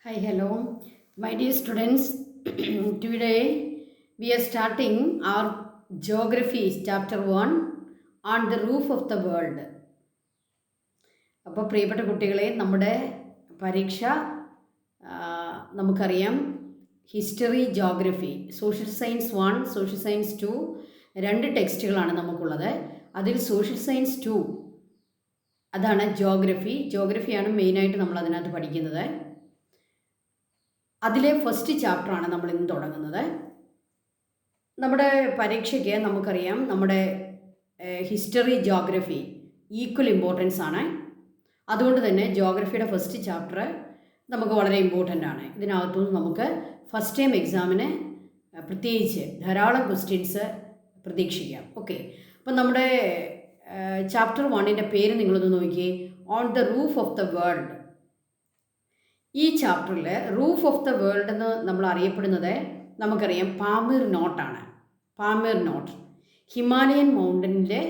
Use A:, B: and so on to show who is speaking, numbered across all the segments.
A: Hi, hello, my dear students. Today we are starting our geography chapter 1 on the roof of the world. അപ്പോൾ പ്രിയപ്പെട്ട കുട്ടികളെ നമ്മുടെ പരീക്ഷ നമുക്കറിയാം history geography social science 1 social science 2 രണ്ട് ടെക്സ്റ്റുകളാണ് നമുക്കുള്ളത്. അതിൽ സോഷ്യൽ സയൻസ് 2 അതാണ് ജോഗ്രഫിയാണ് മെയിനായിട്ട് നമ്മൾ അതിനകത്ത് പഠിക്കുന്നത്. അതിലെ ഫസ്റ്റ് ചാപ്റ്ററാണ് നമ്മൾ ഇന്ന് തുടങ്ങുന്നത്. നമ്മുടെ പരീക്ഷയ്ക്ക് നമുക്കറിയാം നമ്മുടെ ഹിസ്റ്ററി ജോഗ്രഫി ഈക്വൽ ഇമ്പോർട്ടൻസ് ആണ്. അതുകൊണ്ട് തന്നെ ജോഗ്രഫിയുടെ ഫസ്റ്റ് ചാപ്റ്റർ നമുക്ക് വളരെ ഇമ്പോർട്ടൻ്റ് ആണ്. ഇതിനകത്തുനിന്ന് നമുക്ക് ഫസ്റ്റ് ടൈം എക്സാമിന് പ്രത്യേകിച്ച് ധാരാളം ക്വസ്റ്റ്യൻസ് പ്രതീക്ഷിക്കാം. ഓക്കെ, അപ്പം നമ്മുടെ ചാപ്റ്റർ 1ൻ്റെ പേര് നിങ്ങളൊന്ന് നോക്കിയേ, on the roof of the world. ഈ ചാപ്റ്ററിൽ റൂഫ് ഓഫ് ദ വേൾഡ് എന്ന് നമ്മൾ അറിയപ്പെടുന്നത് നമുക്കറിയാം പാമീർ നോട്ടാണ്. പാമീർ നോട്ട് ഹിമാലയൻ മൗണ്ടനിൻ്റെ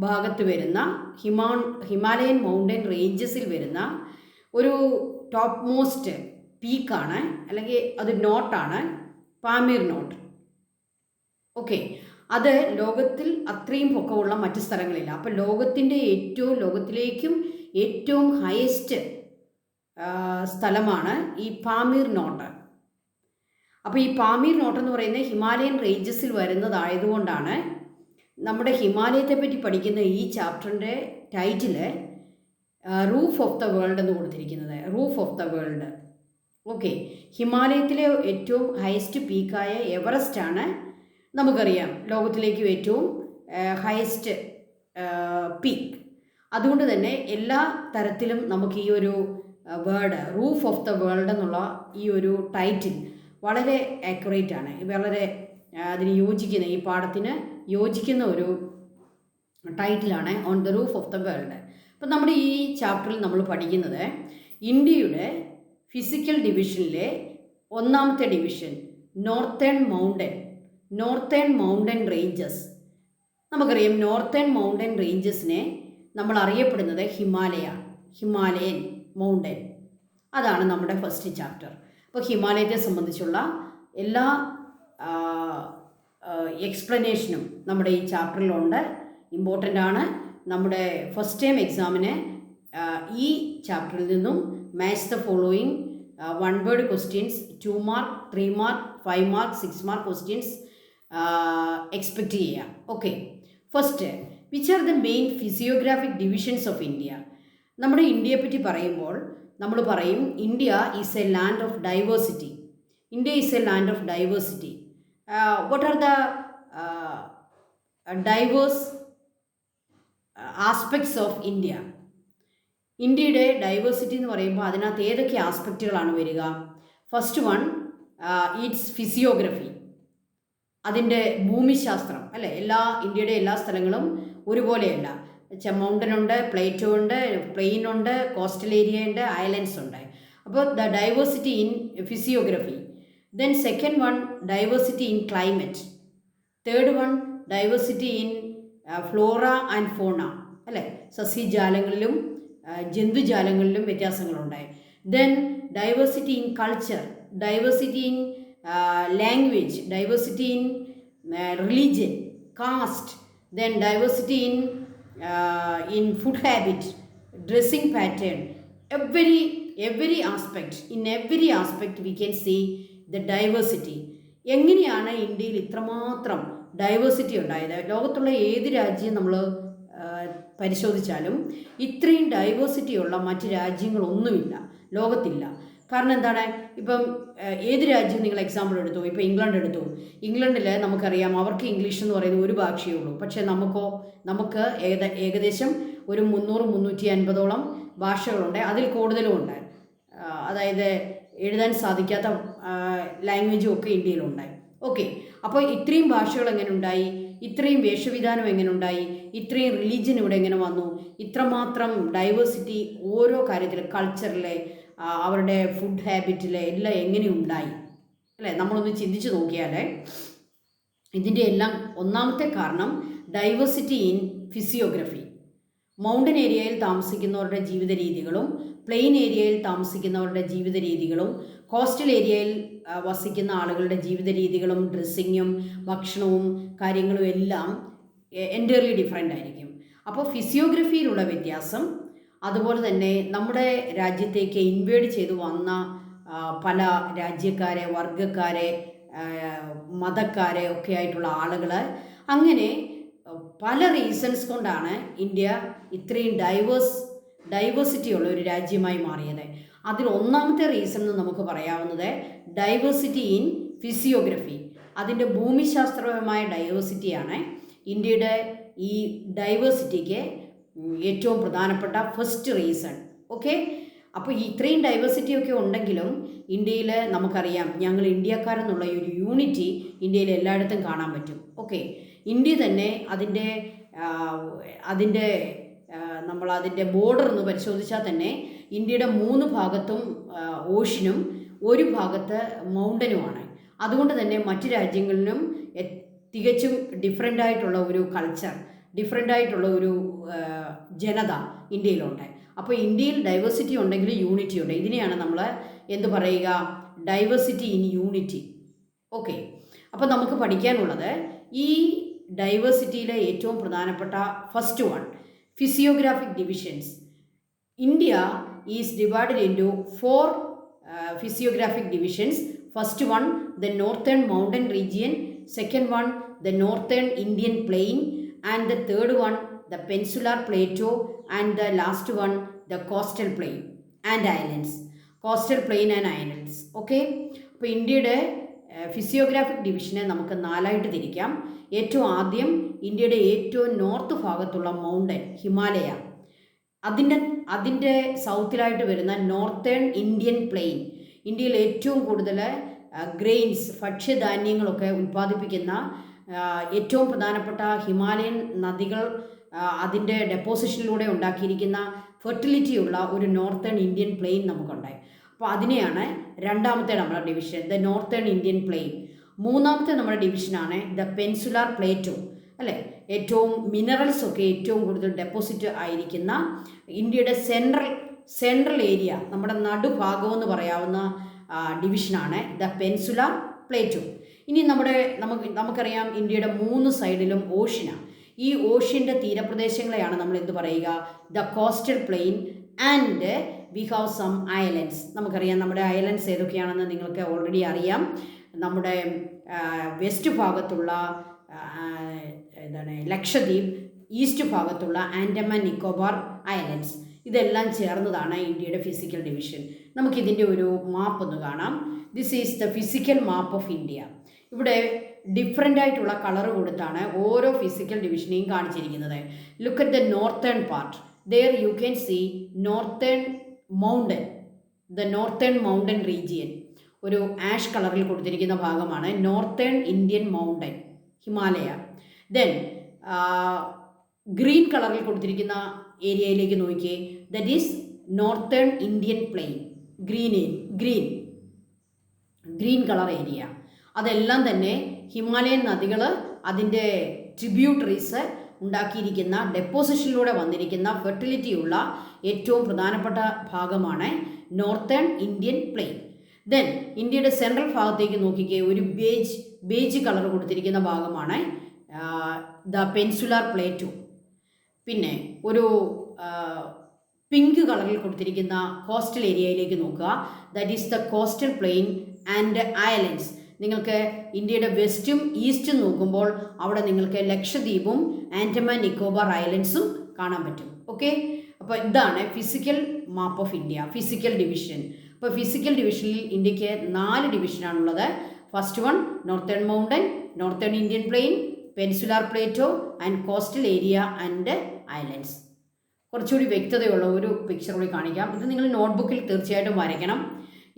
A: ഭാഗത്ത് വരുന്ന ഹിമാലയൻ മൗണ്ടൻ റേഞ്ചസിൽ വരുന്ന ഒരു ടോപ്പ് മോസ്റ്റ് പീക്കാണ്, അല്ലെങ്കിൽ അത് നോട്ടാണ് പാമീർ നോട്ട്. ഓക്കെ, അത് ലോകത്തിൽ അത്രയും പൊക്കമുള്ള മറ്റ് സ്ഥലങ്ങളില്ല. അപ്പോൾ ലോകത്തിലേക്കും ഏറ്റവും ഹയസ്റ്റ് സ്ഥലമാണ് ഈ പാമീർ നോട്ട്. അപ്പോൾ ഈ പാമീർ നോട്ട് എന്ന് പറയുന്നത് ഹിമാലയൻ റേഞ്ചസിൽ വരുന്നതായതുകൊണ്ടാണ് നമ്മുടെ ഹിമാലയത്തെ പറ്റി പഠിക്കുന്ന ഈ ചാപ്റ്ററിൻ്റെ title roof of the world എന്ന് കൊടുത്തിരിക്കുന്നത്. Roof of the world. Okay, ഹിമാലയത്തിലെ ഏറ്റവും ഹയസ്റ്റ് പീക്കായ എവറസ്റ്റ് ആണ് നമുക്കറിയാം ലോകത്തിലേക്കും ഏറ്റവും ഹയസ്റ്റ് പീക്ക്. അതുകൊണ്ട് തന്നെ എല്ലാ തരത്തിലും നമുക്ക് ഈ ഒരു word roof of the world എന്നുള്ള ഈ ഒരു ടൈറ്റിൽ വളരെ ആക്യുറേറ്റ് ആണ്. വളരെ അതിന് യോജിക്കുന്ന, ഈ പാഠത്തിന് യോജിക്കുന്ന ഒരു ടൈറ്റിലാണ് on the roof of the world. അപ്പം നമ്മുടെ ഈ ചാപ്റ്ററിൽ നമ്മൾ പഠിക്കുന്നത് ഇന്ത്യയുടെ ഫിസിക്കൽ ഡിവിഷനിലെ ഒന്നാമത്തെ ഡിവിഷൻ നോർത്തേൺ മൗണ്ടൻ റേഞ്ചസ്. നമുക്കറിയാം നോർത്തേൺ മൗണ്ടൻ റേഞ്ചസിനെ നമ്മൾ അറിയപ്പെടുന്നത് ഹിമാലയൻ മൗണ്ടൻ. അതാണ് നമ്മുടെ ഫസ്റ്റ് ചാപ്റ്റർ. അപ്പോൾ ഹിമാലയത്തെ സംബന്ധിച്ചുള്ള എല്ലാ എക്സ്പ്ലനേഷനും നമ്മുടെ ഈ ചാപ്റ്ററിലുണ്ട്. ഇമ്പോർട്ടൻ്റ് ആണ്. നമ്മുടെ ഫസ്റ്റ് ടൈം എക്സാമിന് ഈ ചാപ്റ്ററിൽ നിന്നും match the following 1 word questions 2 mark 3 mark 5 mark 6 mark questions expect ചെയ്യാം. Okay, first, which are the main physiographic divisions of India? നമ്മുടെ ഇന്ത്യയെ പറ്റി പറയുമ്പോൾ നമ്മൾ പറയും India is a land of diversity. What are the diverse aspects of India? ഇന്ത്യയുടെ diversity എന്ന് പറയുമ്പോൾ അതിനകത്ത് ഏതൊക്കെ ആസ്പെക്റ്റുകളാണ് വരിക? ഫസ്റ്റ് വൺ, ഇറ്റ്സ് ഫിസിയോഗ്രഫി, അതിൻ്റെ ഭൂമിശാസ്ത്രം അല്ലേ. ഇന്ത്യയുടെ എല്ലാ സ്ഥലങ്ങളും ഒരുപോലെയല്ല. മൗണ്ടൻ ഉണ്ട്, പ്ലേറ്റോ ഉണ്ട്, പ്ലെയിൻ ഉണ്ട്, കോസ്റ്റൽ ഏരിയ ഉണ്ട്, ഐലൻഡ്സ് ഉണ്ട്. അപ്പോൾ the diversity in physiography. Then second one, diversity in climate. Third one, diversity in flora and fauna അല്ലേ. സസ്യജാലങ്ങളിലും ജന്തുജാലങ്ങളിലും വ്യത്യാസങ്ങളുണ്ടായി. Then diversity in culture, diversity in language, diversity in religion, caste. Then diversity in food habit, dressing pattern, every aspect, in every aspect we can see the diversity. എങ്ങനെയാണ് ഇന്ത്യയിൽ ഇത്രമാത്രം diversity ഉണ്ടായത്? ലോകത്തുള്ള ഏത് രാജ്യം നമ്മൾ പരിശോധിച്ചാലും ഇത്രയും ഡൈവേഴ്സിറ്റി ഉള്ള മറ്റ് രാജ്യങ്ങളൊന്നുമില്ല, ലോകത്തില്ല. കാരണം എന്താണ്? ഇപ്പം ഏത് രാജ്യം നിങ്ങൾ എക്സാമ്പിൾ എടുത്തു, ഇപ്പോൾ ഇംഗ്ലണ്ട് എടുത്തു. ഇംഗ്ലണ്ടിൽ നമുക്കറിയാം അവർക്ക് ഇംഗ്ലീഷ് എന്ന് പറയുന്ന ഒരു ഭാഷയേ ഉള്ളൂ. പക്ഷേ നമുക്ക് ഏകദേശം ഒരു 300-350ഓളം ഭാഷകളുണ്ട്, അതിൽ കൂടുതലും ഉണ്ട്. അതായത് എഴുതാൻ സാധിക്കാത്ത ലാംഗ്വേജും ഒക്കെ ഇന്ത്യയിലുണ്ട്. ഓക്കെ, അപ്പോൾ ഇത്രയും ഭാഷകൾ എങ്ങനെ ഉണ്ടായി? ഇത്രയും വേഷവിധാനം എങ്ങനെ ഉണ്ടായി? ഇത്രയും റിലീജിയൻ ഇവിടെ എങ്ങനെ വന്നു? ഇത്രമാത്രം ഡൈവേഴ്സിറ്റി ഓരോ കാര്യത്തിലും, കൾച്ചറിലെ, അവരുടെ ഫുഡ് ഹാബിറ്റിലെ എല്ലാം എങ്ങനെ ഉണ്ടായി അല്ലേ? നമ്മളൊന്ന് ചിന്തിച്ച് നോക്കിയാൽ ഇതിൻ്റെ എല്ലാം ഒന്നാമത്തെ കാരണം ഡൈവേഴ്സിറ്റി ഇൻ ഫിസിയോഗ്രഫി. മൗണ്ടൻ ഏരിയയിൽ താമസിക്കുന്നവരുടെ ജീവിത രീതികളും പ്ലെയിൻ ഏരിയയിൽ താമസിക്കുന്നവരുടെ ജീവിത രീതികളും കോസ്റ്റൽ ഏരിയയിൽ വസിക്കുന്ന ആളുകളുടെ ജീവിത രീതികളും ഡ്രസ്സിങ്ങും ഭക്ഷണവും കാര്യങ്ങളും എല്ലാം എൻറ്റയർലി ഡിഫറെൻ്റ് ആയിരിക്കും. അപ്പോൾ ഫിസിയോഗ്രഫിയിലുള്ള വ്യത്യാസം, അതുപോലെ തന്നെ നമ്മുടെ രാജ്യത്തേക്ക് ഇൻവേഡ് ചെയ്തു വന്ന പല രാജ്യക്കാരെ, വർഗ്ഗക്കാരെ, മതക്കാരെ ഒക്കെ ആയിട്ടുള്ള ആളുകൾ, അങ്ങനെ പല റീസൺസ് കൊണ്ടാണ് ഇന്ത്യ ഇത്രയും ഡൈവേഴ്സിറ്റി ഉള്ള ഒരു രാജ്യമായി മാറിയത്. അതിൽ ഒന്നാമത്തെ റീസൺ എന്ന് നമുക്ക് പറയാവുന്നത് ഡൈവേഴ്സിറ്റി ഇൻ ഫിസിയോഗ്രഫി, അതിൻ്റെ ഭൂമിശാസ്ത്രപരമായ ഡൈവേഴ്സിറ്റിയാണ് ഇന്ത്യയുടെ ഈ ഡൈവേഴ്സിറ്റിക്ക് ഏറ്റവും പ്രധാനപ്പെട്ട ഫസ്റ്റ് റീസൺ. ഓക്കെ, അപ്പോൾ ഇത്രയും ഡൈവേഴ്സിറ്റി ഒക്കെ ഉണ്ടെങ്കിലും ഇന്ത്യയിൽ നമുക്കറിയാം, ഞങ്ങൾ ഇന്ത്യക്കാരെന്നുള്ള ഒരു യൂണിറ്റി ഇന്ത്യയിൽ എല്ലായിടത്തും കാണാൻ പറ്റും. ഓക്കെ, ഇന്ത്യ തന്നെ അതിൻ്റെ ബോർഡർ ഒന്ന് പരിശോധിച്ചാൽ തന്നെ ഇന്ത്യയുടെ 3 ഭാഗത്തും ഓഷ്യനും ഒരു ഭാഗത്ത് മൗണ്ടനുമാണ്. അതുകൊണ്ട് തന്നെ മറ്റ് രാജ്യങ്ങളിലും തികച്ചും ഡിഫറെൻ്റ് ആയിട്ടുള്ള ഒരു കൾച്ചർ, ഡിഫറെൻ്റ് ആയിട്ടുള്ള ഒരു ജനത ഇന്ത്യയിലുണ്ട്. അപ്പോൾ ഇന്ത്യയിൽ ഡൈവേഴ്സിറ്റി ഉണ്ടെങ്കിൽ യൂണിറ്റി ഉണ്ട്. ഇതിനെയാണ് നമ്മൾ എന്ത് പറയുക, ഡൈവേഴ്സിറ്റി ഇൻ യൂണിറ്റി. ഓക്കെ, അപ്പോൾ നമുക്ക് പഠിക്കാനുള്ളത് ഈ ഡൈവേഴ്സിറ്റിയിലെ ഏറ്റവും പ്രധാനപ്പെട്ട first one, physiographic divisions. India is divided into 4 physiographic divisions. First one, the northern mountain region. Second one, the northern Indian plain. And the third one, the peninsular plateau. And the last one, the coastal plain and islands. Coastal plain and islands. Okay, അപ്പോൾ ഇന്ത്യയുടെ physiographic ഡിവിഷനെ നമുക്ക് 4ആയിട്ട് തിരിക്കാം. ഏറ്റവും ആദ്യം ഇന്ത്യയുടെ ഏറ്റവും north ഭാഗത്തുള്ള മൗണ്ടൻ ഹിമാലയ, അതിൻ്റെ സൗത്തിലായിട്ട് വരുന്ന നോർത്തേൺ ഇന്ത്യൻ പ്ലെയിൻ, ഇന്ത്യയിൽ ഏറ്റവും കൂടുതൽ ഗ്രെയിൻസ്, ഭക്ഷ്യധാന്യങ്ങളൊക്കെ ഉൽപ്പാദിപ്പിക്കുന്ന ഏറ്റവും പ്രധാനപ്പെട്ട ഹിമാലയൻ നദികൾ, അതിൻ്റെ ഡെപ്പോസിഷനിലൂടെ ഉണ്ടാക്കിയിരിക്കുന്ന ഫെർട്ടിലിറ്റിയുള്ള ഒരു നോർത്തേൺ ഇന്ത്യൻ പ്ലെയിൻ നമുക്കുണ്ടായി. അപ്പോൾ അതിനെയാണ് രണ്ടാമത്തെ നമ്മുടെ division, the northern Indian plain. മൂന്നാമത്തെ നമ്മുടെ ഡിവിഷനാണ് ദ പെനിൻസുലാർ പ്ലേറ്റോ, അല്ലേ? ഏറ്റവും മിനറൽസ് ഒക്കെ ഏറ്റവും കൂടുതൽ ഡെപ്പോസിറ്റ് ആയിരിക്കുന്ന ഇന്ത്യയുടെ സെൻട്രൽ ഏരിയ, നമ്മുടെ നടുഭാഗമെന്ന് പറയാവുന്ന ഡിവിഷനാണ് ദ പെനിൻസുലാർ പ്ലേറ്റോ. ഇനി നമുക്കറിയാം ഇന്ത്യയുടെ 3 സൈഡിലും ഓഷ്യനാണ്. ഈ ഓഷ്യൻ്റെ തീരപ്രദേശങ്ങളെയാണ് നമ്മൾ എന്ത് പറയുക, the coastal plain. And we have some islands. നമുക്കറിയാം നമ്മുടെ ഐലൻഡ്സ് ഏതൊക്കെയാണെന്ന് നിങ്ങൾക്ക് ഓൾറെഡി അറിയാം. നമ്മുടെ വെസ്റ്റ് ഭാഗത്തുള്ള ലക്ഷദ്വീപ്, ഈസ്റ്റ് ഭാഗത്തുള്ള ആൻഡമാൻ നിക്കോബാർ ഐലൻഡ്സ്, ഇതെല്ലാം ചേർന്നതാണ് ഇന്ത്യയുടെ ഫിസിക്കൽ ഡിവിഷൻ. നമുക്കിതിൻ്റെ ഒരു മാപ്പ് ഒന്ന് കാണാം. This is the physical map of India. ഇവിടെ ഡിഫറെൻ്റ് ആയിട്ടുള്ള കളർ കൊടുത്താണ് ഓരോ ഫിസിക്കൽ ഡിവിഷനെയും കാണിച്ചിരിക്കുന്നത്. Look at the northern part. There you can see northern mountain, the northern mountain region. ഒരു ആഷ് കളറിൽ കൊടുത്തിരിക്കുന്ന ഭാഗമാണ് northern Indian mountain Himalaya. Then green കളറിൽ കൊടുത്തിരിക്കുന്ന ഏരിയയിലേക്ക് നോക്കിയേ, that is northern Indian plain. Green colour area. അതെല്ലാം തന്നെ ഹിമാലയൻ നദികൾ, അതിൻ്റെ ട്രിബ്യൂട്ടറീസ് ഉണ്ടാക്കിയിരിക്കുന്ന, ഡെപ്പോസിഷനിലൂടെ വന്നിരിക്കുന്ന ഫെർട്ടിലിറ്റിയുള്ള ഏറ്റവും പ്രധാനപ്പെട്ട ഭാഗമാണ് നോർത്തേൺ ഇന്ത്യൻ പ്ലെയിൻ. ദെൻ ഇന്ത്യയുടെ സെൻട്രൽ ഭാഗത്തേക്ക് നോക്കിക്കേ, ഒരു ബേജ് കളർ കൊടുത്തിരിക്കുന്ന ഭാഗമാണ് ദ പെനിൻസുലാർ പ്ലേറ്റോ. പിന്നെ ഒരു പിങ്ക് കളറിൽ കൊടുത്തിരിക്കുന്ന കോസ്റ്റൽ ഏരിയയിലേക്ക് നോക്കുക, that is the coastal plain and islands. നിങ്ങൾക്ക് ഇന്ത്യയുടെ വെസ്റ്റും ഈസ്റ്റും നോക്കുമ്പോൾ അവിടെ നിങ്ങൾക്ക് ലക്ഷദ്വീപും ആൻഡമാൻ നിക്കോബാർ ഐലൻഡ്സും കാണാൻ പറ്റും. ഓക്കെ, അപ്പോൾ ഇതാണ് physical map of India, physical division. അപ്പോൾ ഫിസിക്കൽ ഡിവിഷനിൽ ഇന്ത്യക്ക് 4 ഡിവിഷനാണുള്ളത്. First one northern mountain, northern Indian plain, peninsular plateau and coastal area and islands. കുറച്ചുകൂടി വ്യക്തതയുള്ള ഒരു പിക്ചർ കൂടി കാണിക്കാം. ഇത് നിങ്ങൾ നോട്ട്ബുക്കിൽ തീർച്ചയായിട്ടും വരയ്ക്കണം.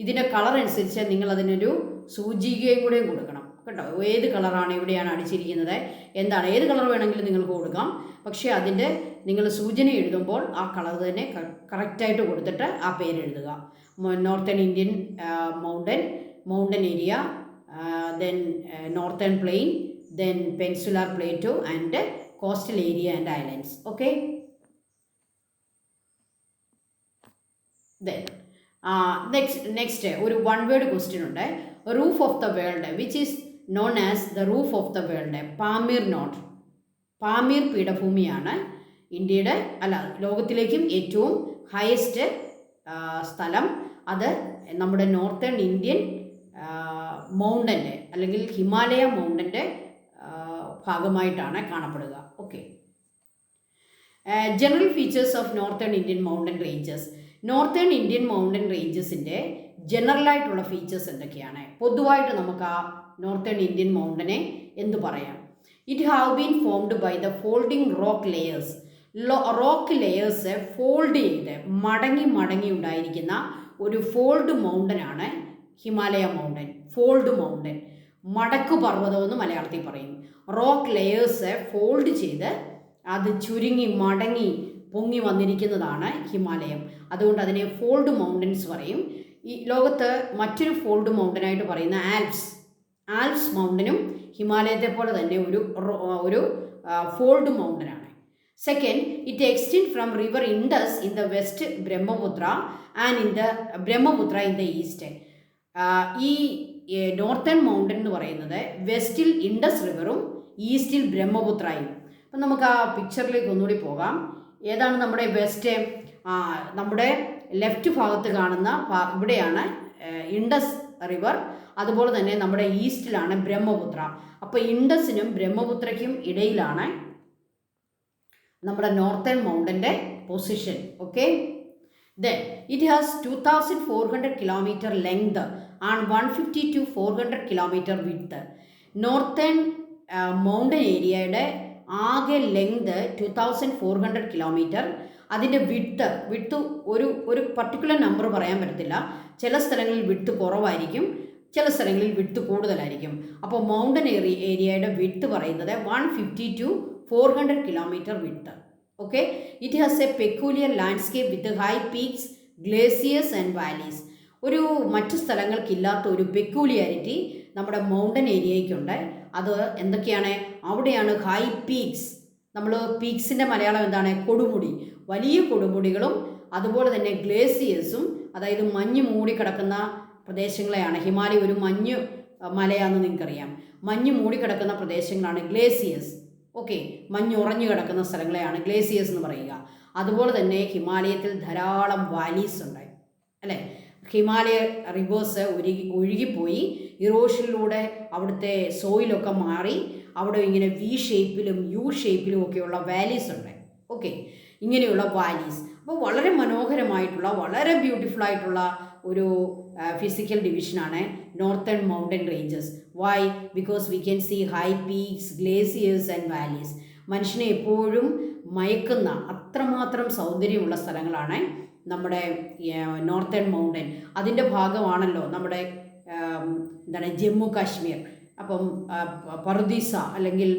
A: ഇതിൻ്റെ കളർ അനുസരിച്ച് നിങ്ങൾ അതിനൊരു സൂചികയും കൂടെയും കൊടുക്കണം കേട്ടോ. ഏത് കളറാണ് ഇവിടെയാണ് അടിച്ചിരിക്കുന്നത്, എന്താണ്, ഏത് കളർ വേണമെങ്കിലും നിങ്ങൾക്ക് കൊടുക്കാം. പക്ഷേ അതിൻ്റെ നിങ്ങൾ സൂചന എഴുതുമ്പോൾ ആ കളർ തന്നെ കറക്റ്റായിട്ട് കൊടുത്തിട്ട് ആ പേര് എഴുതുക. Northern Indian mountain area, then northern plain, then peninsular plateau and coastal area and islands. Okay. Then next ഒരു വൺ വേർഡ് ക്വസ്റ്റ്യൻ ഉണ്ട്. Roof of the world which is known as the roof of the world. Pamir knot. Pamir പീഠഭൂമിയാണ് ഇന്ത്യയുടെ ലോകത്തിലേക്കും ഏറ്റവും highest സ്ഥലം. അത് നമ്മുടെ northern Indian മൗണ്ടൻ്റെ അല്ലെങ്കിൽ ഹിമാലയ മൗണ്ടൻ്റെ ഭാഗമായിട്ടാണ് കാണപ്പെടുക. Okay. General features of northern Indian mountain ranges. Northern Indian mountain റേഞ്ചസിൻ്റെ ജനറലായിട്ടുള്ള ഫീച്ചേഴ്സ് എന്തൊക്കെയാണ്? പൊതുവായിട്ട് നമുക്ക് ആ നോർത്തേൺ ഇന്ത്യൻ മൗണ്ടനെ എന്തു പറയാം? It have been formed by the folding rock layers. Rock layers fold ചെയ്ത് മടങ്ങി ഉണ്ടായിരിക്കുന്ന ഒരു ഫോൾഡ് മൗണ്ടനാണ് ഹിമാലയ മൗണ്ടൻ. ഫോൾഡ് മൗണ്ടൻ, മടക്കു പർവ്വതമെന്ന് മലയാളത്തിൽ പറയും. റോക്ക് ലെയേഴ്സ് ഫോൾഡ് ചെയ്ത് അത് ചുരുങ്ങി മടങ്ങി പൊങ്ങി വന്നിരിക്കുന്നതാണ് ഹിമാലയം. അതുകൊണ്ട് അതിനെ ഫോൾഡ് മൗണ്ടൻസ് പറയും. ഈ ലോകത്ത് മറ്റൊരു ഫോൾഡ് മൗണ്ടനായിട്ട് പറയുന്ന ആൽപ്സ് മൗണ്ടനും ഹിമാലയത്തെ പോലെ തന്നെ ഒരു ഫോൾഡ് മൗണ്ടനാണ്. Second, it extend from river Indus in the west Brahmaputra and in the Brahmaputra in the east. ഈ നോർത്തേൺ മൗണ്ടൻ എന്ന് പറയുന്നത് വെസ്റ്റിൽ ഇൻഡസ് റിവറും ഈസ്റ്റിൽ ബ്രഹ്മപുത്രയും. അപ്പം നമുക്ക് ആ പിക്ചറിലേക്ക് ഒന്നുകൂടി പോകാം. ഏതാണ് നമ്മുടെ വെസ്റ്റ്? നമ്മുടെ ലെഫ്റ്റ് ഭാഗത്ത് കാണുന്ന ഇവിടെയാണ് ഇൻഡസ് റിവർ. അതുപോലെ തന്നെ നമ്മുടെ ഈസ്റ്റിലാണ് ബ്രഹ്മപുത്ര. അപ്പോൾ ഇൻഡസിനും ബ്രഹ്മപുത്രയ്ക്കും ഇടയിലാണ് നമ്മുടെ നോർത്തേൺ മൗണ്ടൻ്റെ പൊസിഷൻ. Okay. Then it has 2,400 kilometer length and 150 to 400 kilometer width. Northern mountain ഏരിയയുടെ ആകെ ലെങ്ത് 2,400 കിലോമീറ്റർ. അതിൻ്റെ വിഡ്ത്ത് ഒരു പർട്ടിക്കുലർ നമ്പർ പറയാൻ പറ്റത്തില്ല. ചില സ്ഥലങ്ങളിൽ വിഡ്ത്ത് കുറവായിരിക്കും, ചില സ്ഥലങ്ങളിൽ വിഡ്ത്ത് കൂടുതലായിരിക്കും. അപ്പോൾ മൗണ്ടൻ ഏരിയയുടെ വിഡ്ത്ത് പറയുന്നത് 150 to 400 kilometre width. Okay. It has A peculiar landscape with high peaks, glaciers and valleys. ഒരു മറ്റു സ്ഥലങ്ങൾക്കില്ലാത്ത ഒരു പെക്യൂലിയാരിറ്റി നമ്മുടെ മൗണ്ടൻ ഏരിയയ്ക്കുണ്ട്. അത് എന്തൊക്കെയാണ്? അവിടെയാണ് ഹൈ പീക്സ്. നമ്മൾ പീക്സിൻ്റെ മലയാളം എന്താണ്? കൊടുമുടി. വലിയ കൊടുമുടികളും അതുപോലെ തന്നെ ഗ്ലേസിയേഴ്സും, അതായത് മഞ്ഞ് മൂടിക്കിടക്കുന്ന പ്രദേശങ്ങളെയാണ്. ഹിമാലയ ഒരു മഞ്ഞ് മലയാണെന്ന് നിങ്ങൾക്കറിയാം. മഞ്ഞ് മൂടിക്കിടക്കുന്ന പ്രദേശങ്ങളാണ് ഗ്ലേസിയേഴ്സ്. ഓക്കെ. മഞ്ഞുറഞ്ഞു കിടക്കുന്ന സ്ഥലങ്ങളെയാണ് ഗ്ലേസിയേഴ്സ് എന്ന് പറയുക. അതുപോലെ തന്നെ ഹിമാലയത്തിൽ ധാരാളം വാലീസ് ഉണ്ട്, അല്ലേ? ഹിമാലയ റിവേഴ്സ് ഒഴുകിപ്പോയി ഇറോഷനിലൂടെ അവിടുത്തെ സോയിലൊക്കെ മാറി അവിടെ ഇങ്ങനെ വി ഷേപ്പിലും യു ഷേപ്പിലും ഒക്കെയുള്ള വാലീസ് ഉണ്ട്. ഓക്കെ. ഇങ്ങനെയുള്ള വാലീസ്. അപ്പോൾ വളരെ മനോഹരമായിട്ടുള്ള, വളരെ ബ്യൂട്ടിഫുൾ ആയിട്ടുള്ള ഒരു ഫിസിക്കൽ ഡിവിഷനാണ് northern mountain ranges. Why? Because we can see high peaks, glaciers and valleys. മനുഷ്യനെ എപ്പോഴും മയക്കുന്ന അത്രമാത്രം സൗന്ദര്യമുള്ള സ്ഥലങ്ങളാണ് നമ്മുടെ നോർത്തേൺ മൗണ്ടൻ. അതിൻ്റെ ഭാഗമാണല്ലോ നമ്മുടെ ജമ്മു കാശ്മീർ. അപ്പം പറുദീസ അല്ലെങ്കിൽ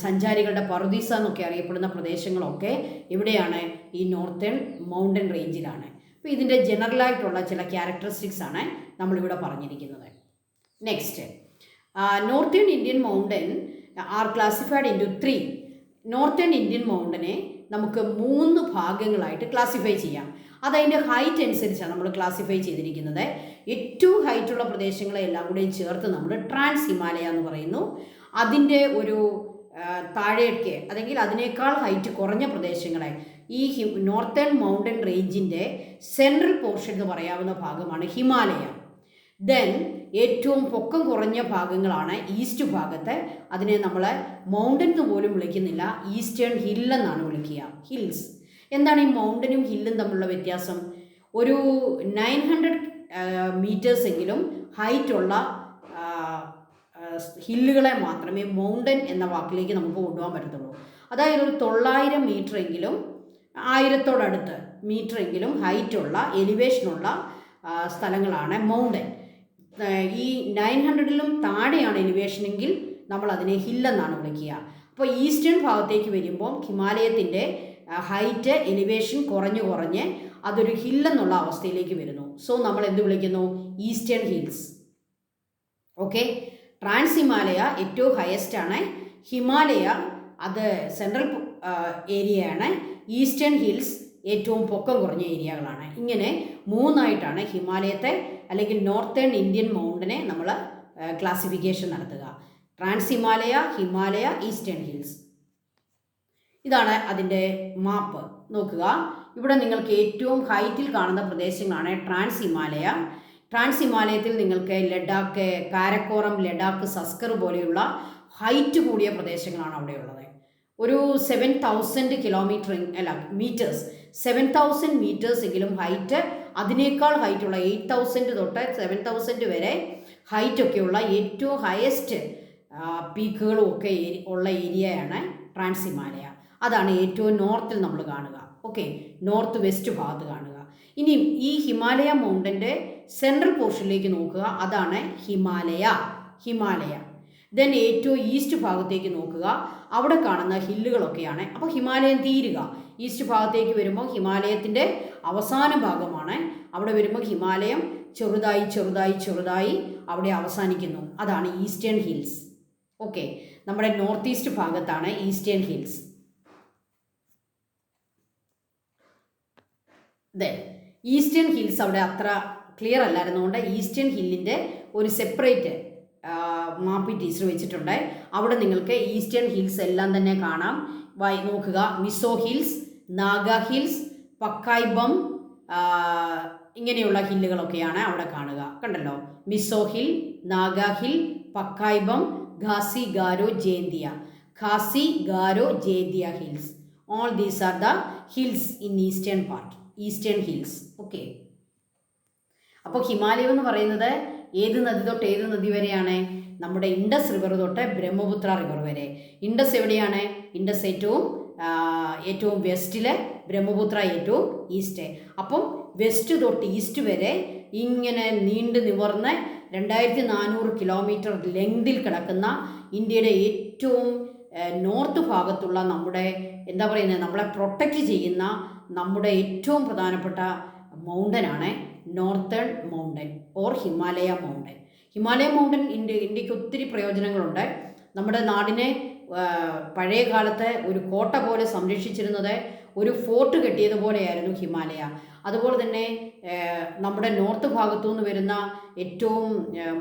A: സഞ്ചാരികളുടെ പറുദീസ എന്നൊക്കെ അറിയപ്പെടുന്ന പ്രദേശങ്ങളൊക്കെ എവിടെയാണ്? ഈ നോർത്തേൺ മൗണ്ടൻ റേഞ്ചിലാണ്. അപ്പോൾ ഇതിൻ്റെ ജനറലായിട്ടുള്ള ചില ക്യാരക്ടറിസ്റ്റിക്സ് ആണ് നമ്മളിവിടെ പറഞ്ഞിരിക്കുന്നത്. Next, northern Indian mountain are classified into 3. Northern Indian മൗണ്ടനെ നമുക്ക് 3 ഭാഗങ്ങളായിട്ട് ക്ലാസിഫൈ ചെയ്യാം. അതതിൻ്റെ ഹൈറ്റ് അനുസരിച്ചാണ് നമ്മൾ ക്ലാസിഫൈ ചെയ്തിരിക്കുന്നത്. ഏറ്റവും ഹൈറ്റുള്ള പ്രദേശങ്ങളെ എല്ലാം കൂടെയും ചേർത്ത് നമ്മൾ ട്രാൻസ് ഹിമാലയ എന്ന് പറയുന്നു. അതിൻ്റെ ഒരു താഴേക്ക് അല്ലെങ്കിൽ അതിനേക്കാൾ ഹൈറ്റ് കുറഞ്ഞ പ്രദേശങ്ങളെ ഈ നോർത്തേൺ മൗണ്ടൻ റേഞ്ചിൻ്റെ സെൻട്രൽ പോർഷൻ എന്ന് പറയാവുന്ന ഭാഗമാണ് ഹിമാലയ. ദെൻ ഏറ്റവും പൊക്കം കുറഞ്ഞ ഭാഗങ്ങളാണ് ഈസ്റ്റ് ഭാഗത്ത്. അതിനെ നമ്മൾ മൗണ്ടൻ എന്ന് പോലും വിളിക്കുന്നില്ല, ഈസ്റ്റേൺ ഹില്ലെന്നാണ് വിളിക്കുക, ഹിൽസ്. എന്താണ് ഈ മൗണ്ടനും ഹില്ലും തമ്മിലുള്ള വ്യത്യാസം? ഒരു 900 മീറ്റേഴ്സ് എങ്കിലും ഹൈറ്റുള്ള ഹില്ലുകളെ മാത്രമേ മൗണ്ടൻ എന്ന വാക്കിലേക്ക് നമുക്ക് കൊണ്ടുപോകാൻ പറ്റത്തുള്ളൂ. അതായത് ഒരു 900 മീറ്റർ എങ്കിലും, 1000 മീറ്റർ എങ്കിലും ഹൈറ്റുള്ള എലിവേഷനുള്ള സ്ഥലങ്ങളാണ് മൗണ്ടൻ. ഈ 900-ലും താഴെയാണ് എലിവേഷനെങ്കിൽ നമ്മൾ അതിനെ ഹില്ലെന്നാണ് വിളിക്കുക. അപ്പോൾ ഈസ്റ്റേൺ ഭാഗത്തേക്ക് വരുമ്പോൾ ഹിമാലയത്തിൻ്റെ ഹൈറ്റ് എലിവേഷൻ കുറഞ്ഞ് അതൊരു ഹില്ലെന്നുള്ള അവസ്ഥയിലേക്ക് വരുന്നു. സോ നമ്മൾ എന്ത് വിളിക്കുന്നു? Eastern hills. Okay. Trans Himalaya ഏറ്റവും ഹയസ്റ്റ് ആണ്. ഹിമാലയ അത് സെൻട്രൽ ഏരിയയാണ്. ഈസ്റ്റേൺ ഹിൽസ് ഏറ്റവും പൊക്കം കുറഞ്ഞ ഏരിയകളാണ്. ഇങ്ങനെ മൂന്നായിട്ടാണ് ഹിമാലയത്തെ അല്ലെങ്കിൽ നോർത്തേൺ ഇന്ത്യൻ മൗണ്ടനെ നമ്മൾ ക്ലാസിഫിക്കേഷൻ നടത്തുക. Trans Himalaya, Himalaya, eastern hills. ഇതാണ് അതിൻ്റെ മാപ്പ്. നോക്കുക, ഇവിടെ നിങ്ങൾക്ക് ഏറ്റവും ഹൈറ്റിൽ കാണുന്ന പ്രദേശങ്ങളാണ് ട്രാൻസ് ഹിമാലയ. ട്രാൻസ് ഹിമാലയത്തിൽ നിങ്ങൾക്ക് ലഡാക്ക്, കാരക്കോറം, ലഡാക്ക്, സസ്കർ പോലെയുള്ള ഹൈറ്റ് കൂടിയ പ്രദേശങ്ങളാണ് അവിടെയുള്ളത്. ഒരു 7000 കിലോമീറ്റർ അല്ല മീറ്റേഴ്സ്, 7000 മീറ്റേഴ്സ് എങ്കിലും ഹൈറ്റ്, അതിനേക്കാൾ ഹൈറ്റുള്ള 8000 തൊട്ട് 7000 വരെ ഹൈറ്റൊക്കെയുള്ള ഏറ്റവും ഹയസ്റ്റ് പീക്കുകളും ഒക്കെ ഉള്ള ഏരിയയാണ് ട്രാൻസ് ഹിമാലയ. അതാണ് ഏറ്റവും നോർത്തിൽ നമ്മൾ കാണുക. ഓക്കെ, നോർത്ത് വെസ്റ്റ് ഭാഗത്ത് കാണുക. ഇനിയും ഈ ഹിമാലയ മൗണ്ടൻ്റെ സെൻട്രൽ പോർഷനിലേക്ക് നോക്കുക, അതാണ് ഹിമാലയ. ദെൻ ഏറ്റവും ഈസ്റ്റ് ഭാഗത്തേക്ക് നോക്കുക, അവിടെ കാണുന്ന ഹില്ലുകളൊക്കെയാണ്. അപ്പോൾ ഹിമാലയം തീരുക ഈസ്റ്റ് ഭാഗത്തേക്ക് വരുമ്പോൾ ഹിമാലയത്തിൻ്റെ അവസാന ഭാഗമാണ്. അവിടെ വരുമ്പോൾ ഹിമാലയം ചെറുതായി അവിടെ അവസാനിക്കുന്നു. അതാണ് ഈസ്റ്റേൺ ഹിൽസ്. ഓക്കെ, നമ്മുടെ നോർത്ത് ഈസ്റ്റ് ഭാഗത്താണ് ഈസ്റ്റേൺ ഹിൽസ്. ഈസ്റ്റേൺ ഹിൽസ് അവിടെ അത്ര ക്ലിയർ അല്ലായിരുന്നുകൊണ്ട് ഈസ്റ്റേൺ ഹില്ലിൻ്റെ ഒരു സെപ്പറേറ്റ് മാപ്പ് ടീച്ചർ വെച്ചിട്ടുണ്ട്. അവിടെ നിങ്ങൾക്ക് ഈസ്റ്റേൺ ഹിൽസ് എല്ലാം തന്നെ കാണാം. നോക്കുക, മിസോ ഹിൽസ്, നാഗ ഹിൽസ്, പക്കായ്ബം, ഇങ്ങനെയുള്ള ഹില്ലുകളൊക്കെയാണ് അവിടെ കാണുക. കണ്ടല്ലോ, Mizo hill, Naga hill, Patkai Bum, Khasi Garo Jaintia hills. All these are the hills in eastern part, eastern hills. Okay, അപ്പോൾ ഹിമാലയം എന്ന് പറയുന്നത് ഏത് നദി തൊട്ട് ഏത് നദി വരെയാണ്? നമ്മുടെ ഇൻഡസ് റിവർ തൊട്ട് ബ്രഹ്മപുത്ര റിവർ വരെ. ഇൻഡസ് എവിടെയാണ്? ഇൻഡസ് ഏറ്റവും വെസ്റ്റിലെ, ബ്രഹ്മപുത്ര ഏറ്റവും ഈസ്റ്റ്. അപ്പം വെസ്റ്റ് തൊട്ട് ഈസ്റ്റ് വരെ ഇങ്ങനെ നീണ്ടു നിവർന്ന് 2400 കിലോമീറ്റർ ലെങ്തിൽ കിടക്കുന്ന ഇന്ത്യയുടെ ഏറ്റവും നോർത്ത് ഭാഗത്തുള്ള നമ്മുടെ നമ്മളെ പ്രൊട്ടക്റ്റ് ചെയ്യുന്ന നമ്മുടെ ഏറ്റവും പ്രധാനപ്പെട്ട മൗണ്ടനാണ് northern mountain or Himalaya mountain. Himalaya mountain ഇന്ത്യക്ക് ഒത്തിരി പ്രയോജനങ്ങളുണ്ട്. നമ്മുടെ നാടിനെ പഴയ കാലത്ത് ഒരു കോട്ട പോലെ സംരക്ഷിച്ചിരുന്നത്, ഒരു ഫോർട്ട് കെട്ടിയതുപോലെയായിരുന്നു ഹിമാലയ. അതുപോലെ തന്നെ നമ്മുടെ നോർത്ത് ഭാഗത്തു നിന്ന് വരുന്ന ഏറ്റവും